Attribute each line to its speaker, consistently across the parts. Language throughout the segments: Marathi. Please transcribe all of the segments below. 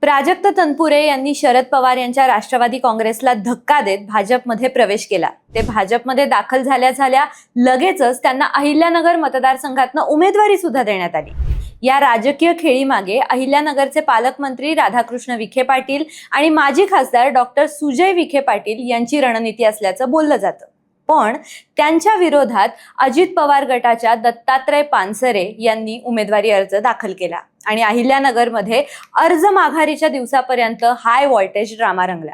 Speaker 1: प्राजक्त तनपुरे यांनी शरद पवार यांच्या राष्ट्रवादी काँग्रेसला धक्का देत भाजपमध्ये प्रवेश केला। ते भाजपमध्ये दाखल झाल्या लगेचच त्यांना अहिल्यानगर मतदारसंघातून उमेदवारी सुद्धा देण्यात आली। या राजकीय खेळीमागे अहिल्यानगरचे पालकमंत्री राधाकृष्ण विखे पाटील आणि माजी खासदार डॉक्टर सुजय विखे पाटील यांची रणनीती असल्याचं बोललं जातं। पण त्यांच्या विरोधात अजित पवार गटाच्या दत्तात्रय पानसरे यांनी उमेदवारी अर्ज दाखल केला आणि अहिल्यानगरमध्ये अर्ज माघारीच्या दिवसापर्यंत हाय व्होल्टेज ड्रामा रंगला।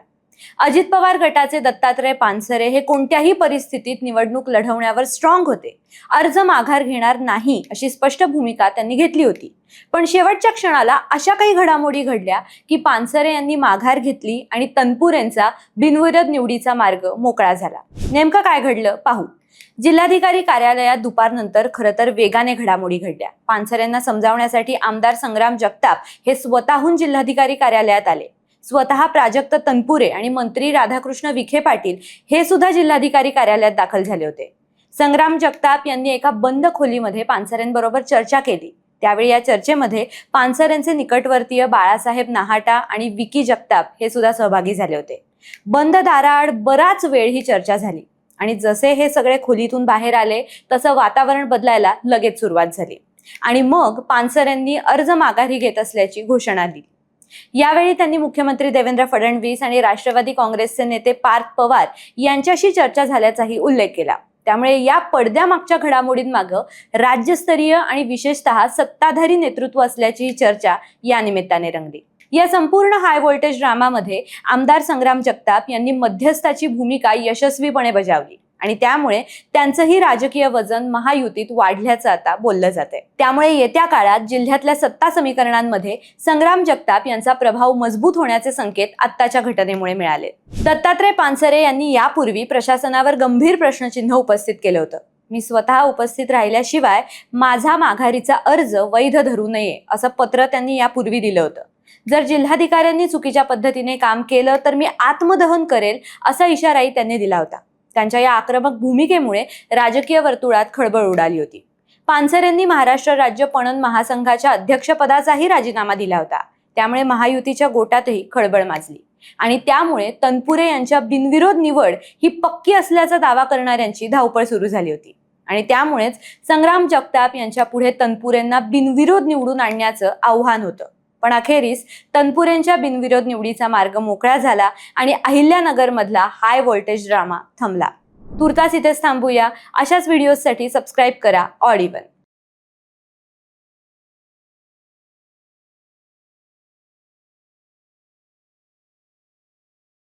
Speaker 1: अजित पवार गटाचे दत्तात्रय पानसरे हे कोणत्याही परिस्थितीत निवडणूक लढवण्यावर स्ट्रॉंग होते। अर्ज माघार घेणार नाही अशी स्पष्ट भूमिका त्यांनी घेतली होती। पण शेवटच्या क्षणाला अशा काही घडामोडी घडल्या की पानसरे यांनी माघार घेतली आणि तनपुरेंचा बिनविरोध निवडीचा मार्ग मोकळा झाला। नेमकं काय घडलं पाहू। जिल्हाधिकारी कार्यालयात दुपारनंतर खरं तर वेगाने घडामोडी घडल्या। पानसरेंना समजावण्यासाठी आमदार संग्राम जगताप हे स्वतःहून जिल्हाधिकारी कार्यालयात आले। स्वतः प्राजक्त तनपुरे आणि मंत्री राधाकृष्ण विखे पाटील हे सुद्धा जिल्हाधिकारी कार्यालयात दाखल झाले होते। संग्राम जगताप यांनी एका बंद खोलीमध्ये पानसरेंबरोबर चर्चा केली। त्यावेळी या चर्चेमध्ये पानसरेंचे निकटवर्तीय बाळासाहेब नाहाटा आणि विकी जगताप हे सुद्धा सहभागी झाले होते। बंद दाराआड बराच वेळ ही चर्चा झाली आणि जसे हे सगळे खोलीतून बाहेर आले तसं वातावरण बदलायला लगेच सुरुवात झाली आणि मग पानसरेंनी अर्ज माघारी घेत असल्याची घोषणा दिली। यावेळी त्यांनी मुख्यमंत्री देवेंद्र फडणवीस आणि राष्ट्रवादी काँग्रेसचे नेते पार्थ पवार यांच्याशी चर्चा झाल्याचाही उल्लेख केला। त्यामुळे या पडद्यामागच्या घडामोडींमागे राज्यस्तरीय आणि विशेषतः सत्ताधारी नेतृत्व असल्याची चर्चा या निमित्ताने रंगली। या संपूर्ण हाय व्होल्टेज ड्रामामध्ये आमदार संग्राम जगताप यांनी मध्यस्थाची भूमिका यशस्वीपणे बजावली आणि त्यामुळे त्यांचंही राजकीय वजन महायुतीत वाढल्याचं आता बोललं जातंय। त्यामुळे येत्या काळात जिल्ह्यातल्या सत्ता समीकरणांमध्ये संग्राम जगताप यांचा प्रभाव मजबूत होण्याचे संकेत आत्ताच्या घटनेमुळे मिळाले। दत्तात्रय पानसरे यांनी यापूर्वी प्रशासनावर गंभीर प्रश्नचिन्ह उपस्थित केलं होतं। मी स्वतः उपस्थित राहिल्याशिवाय माझा माघारीचा अर्ज वैध धरू नये असं पत्र त्यांनी यापूर्वी दिलं होतं। जर जिल्हाधिकाऱ्यांनी चुकीच्या पद्धतीने काम केलं तर मी आत्मदहन करेल असा इशाराही त्यांनी दिला होता। त्यांच्या या आक्रमक भूमिकेमुळे राजकीय वर्तुळात खळबळ उडाली होती। पानसरेंनी महाराष्ट्र राज्य पणन महासंघाच्या अध्यक्षपदाचाही राजीनामा दिला होता। त्यामुळे महायुतीच्या गोटातही खळबळ माजली आणि त्यामुळे तनपुरे यांच्या बिनविरोध निवड ही पक्की असल्याचा दावा करणाऱ्यांची धावपळ सुरू झाली होती आणि त्यामुळेच संग्राम जगताप यांच्या पुढे तनपुरेंना बिनविरोध निवडून आणण्याचं आव्हान होतं। पण अखेरीस तनपुरेंच्या बिनविरोध निवडीचा मार्ग मोकळा झाला आणि अहिल्यानगर मधला हाय व्होल्टेज ड्रामा थांबला। तुर्तास इथेच थांबूया। अशाच व्हिडिओसाठी सबस्क्राईब करा ऑड इवन।